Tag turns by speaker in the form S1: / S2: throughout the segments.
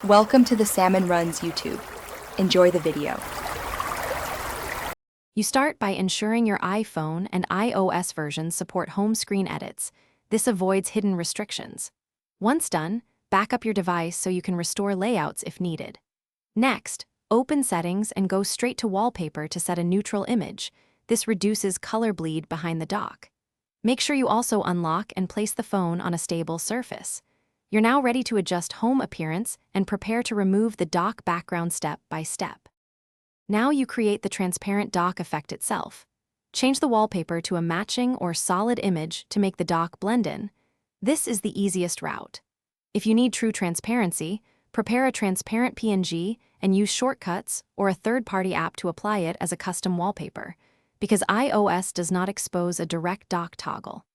S1: Welcome to the Salmon Runs YouTube. Enjoy the video.
S2: You start by ensuring your iPhone and iOS versions support home screen edits. This avoids hidden restrictions. Once done, back up your device so you can restore layouts if needed. Next, open Settings and go straight to Wallpaper to set a neutral image. This reduces color bleed behind the dock. Make sure you also unlock and place the phone on a stable surface. You're now ready to adjust home appearance and prepare to remove the dock background step by step. Now you create the transparent dock effect itself. Change the wallpaper to a matching or solid image to make the dock blend in. This is the easiest route. If you need true transparency, prepare a transparent PNG and use shortcuts or a third-party app to apply it as a custom wallpaper, because iOS does not expose a direct dock toggle.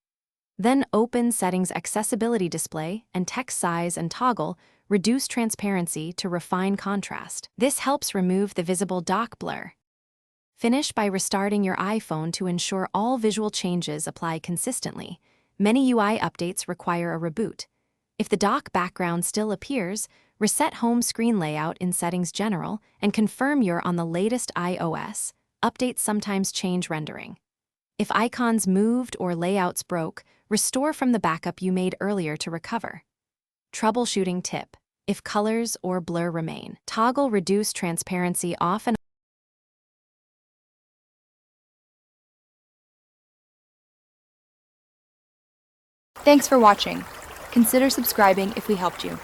S2: Then open Settings Accessibility Display and Text Size and Toggle reduce transparency to refine contrast. This helps remove the visible dock blur. Finish by restarting your iPhone to ensure all visual changes apply consistently. Many UI updates require a reboot. If the dock background still appears, reset home screen layout in Settings General and confirm you're on the latest iOS. Updates sometimes change rendering. If icons moved or layouts broke, restore from the backup you made earlier to recover. Troubleshooting tip: if colors or blur remain, toggle reduce transparency off and
S1: Thanks for watching. Consider subscribing if we helped you.